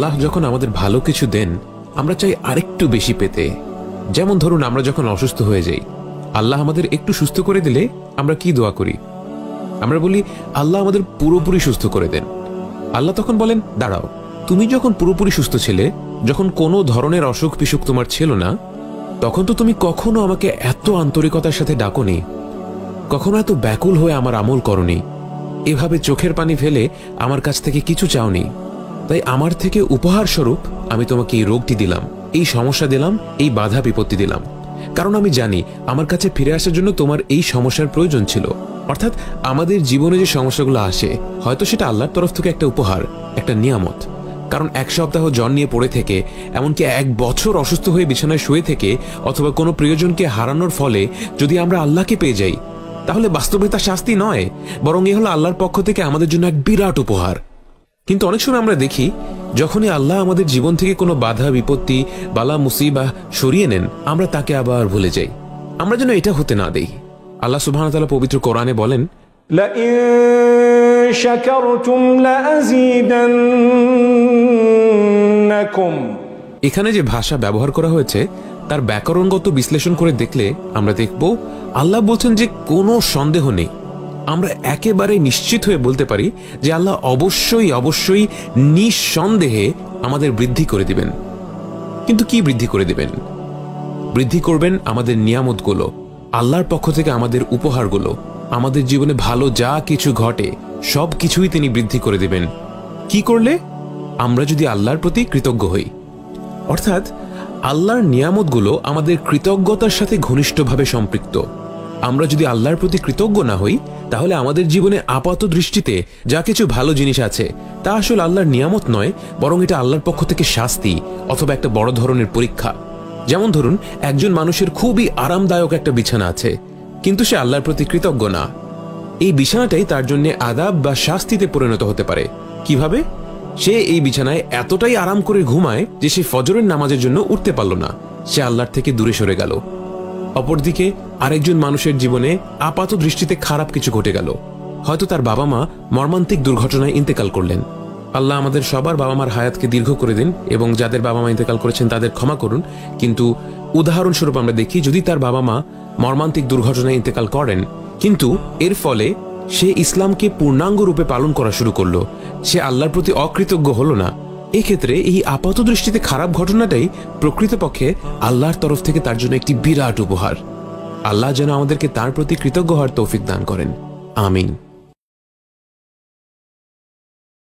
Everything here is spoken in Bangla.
আল্লাহ যখন আমাদের ভালো কিছু দেন আমরা চাই আরেকটু বেশি পেতে। যেমন ধরুন, আমরা যখন অসুস্থ হয়ে যাই, আল্লাহ আমাদের একটু সুস্থ করে দিলে আমরা কি দোয়া করি? আমরা বলি, আল্লাহ আমাদের পুরোপুরি সুস্থ করে দেন। আল্লাহ তখন বলেন, দাঁড়াও, তুমি যখন পুরোপুরি সুস্থ ছিলে, যখন কোনো ধরনের অসুখ বিসুখ তোমার ছিল না, তখন তো তুমি কখনো আমাকে এত আন্তরিকতার সাথে ডাকোনি, কখনো এত ব্যাকুল হয়ে আমার আমল করনি, এভাবে চোখের পানি ফেলে আমার কাছ থেকে কিছু চাওনি। তাই আমার থেকে উপহার স্বরূপ আমি তোমাকে এই রোগটি দিলাম, এই সমস্যা দিলাম, এই বাধা বিপত্তি দিলাম, কারণ আমি জানি আমার কাছে ফিরে আসার জন্য তোমার এই সমস্যার প্রয়োজন ছিল। অর্থাৎ আমাদের জীবনে যে সমস্যাগুলো আসে, হয়তো সেটা আল্লাহর তরফ থেকে একটা উপহার, একটা নিয়ামত। কারণ এক সপ্তাহ জ্বর নিয়ে পড়ে থেকে, এমনকি 1 বছর অসুস্থ হয়ে বিছানায় শুয়ে থেকে, অথবা কোনো প্রিয়জনকে হারানোর ফলে যদি আমরা আল্লাহকে পেয়ে যাই, তাহলে বাস্তবে তা শাস্তি নয়, বরং এ হলো আল্লাহর পক্ষ থেকে আমাদের জন্য এক বিরাট উপহার। কিন্তু অনেক সময় আমরা দেখি, যখনই আল্লাহ আমাদের জীবন থেকে কোনো বাধা বিপত্তি, বালা মুসিবাহ সরিয়ে নেন, আমরা তাকে আবার ভুলে যাই। আমরা যেন এটা হতে না দেই। আল্লাহ সুবহানাহু ওয়া তাআলা পবিত্র কোরআনে বলেন, লাইন শাকারতুম লাযীদান্নাকুম। এখানে যে ভাষা ব্যবহার করা হয়েছে তার ব্যাকরণগত বিশ্লেষণ করে দেখলে আমরা দেখব, আল্লাহ বলছেন যে কোনো সন্দেহ নেই, আমরা একেবারে নিশ্চিত হয়ে বলতে পারি যে আল্লাহ অবশ্যই অবশ্যই নিঃসন্দেহে আমাদের বৃদ্ধি করে দিবেন। কিন্তু কি বৃদ্ধি করে দিবেন? বৃদ্ধি করবেন আমাদের নিয়ামতগুলো, আল্লাহর পক্ষ থেকে আমাদের উপহারগুলো, আমাদের জীবনে ভালো যা কিছু ঘটে সব কিছুই তিনি বৃদ্ধি করে দিবেন। কি করলে? আমরা যদি আল্লাহর প্রতি কৃতজ্ঞ হই। অর্থাৎ আল্লাহর নিয়ামতগুলো আমাদের কৃতজ্ঞতার সাথে ঘনিষ্ঠভাবে সম্পৃক্ত। আমরা যদি আল্লাহর প্রতি কৃতজ্ঞ না হই, তাহলে আমাদের জীবনে আপাত দৃষ্টিতে যা কিছু ভালো জিনিস আছে তা আসলে আল্লাহর নিয়ামত নয়, বরং এটা আল্লাহর পক্ষ থেকে শাস্তি অথবা একটা বড় ধরনের পরীক্ষা। যেমন ধরুন, একজন মানুষের খুবই আরামদায়ক একটা বিছানা আছে, কিন্তু সে আল্লাহর প্রতি কৃতজ্ঞ না। এই বিছানাটাই তার জন্য আযাব বা শাস্তিতে পরিণত হতে পারে। কিভাবে? সে এই বিছানায় এতটাই আরাম করে ঘুমায় যে সে ফজরের নামাজের জন্য উঠতে পারল না, সে আল্লাহর থেকে দূরে সরে গেল। অপরদিকে আরেকজন মানুষের জীবনে আপাত দৃষ্টিতে খারাপ কিছু ঘটে গেল, হয়তো তার বাবা মা মর্মান্তিক দুর্ঘটনায় ইন্তেকাল করলেন। আল্লাহ আমাদের সবার বাবা মার হায়াতকে দীর্ঘ করে দিন, এবং যাদের বাবা মা ইন্তেকাল করেছেন তাদের ক্ষমা করুন। কিন্তু উদাহরণস্বরূপ আমরা দেখি, যদি তার বাবা মা মর্মান্তিক দুর্ঘটনায় ইন্তেকাল করেন, কিন্তু এর ফলে সে ইসলামকে পূর্ণাঙ্গ রূপে পালন করা শুরু করলো, সে আল্লাহর প্রতি অকৃতজ্ঞ হলো না, এক্ষেত্রে এই আপাত দৃষ্টিতে খারাপ ঘটনাটাই প্রকৃতপক্ষে আল্লাহর তরফ থেকে তার জন্য একটি বিরাট উপহার। আল্লাহ যেন আমাদেরকে তার প্রতি কৃতজ্ঞ হওয়ার তৌফিক দান করেন। আমিন।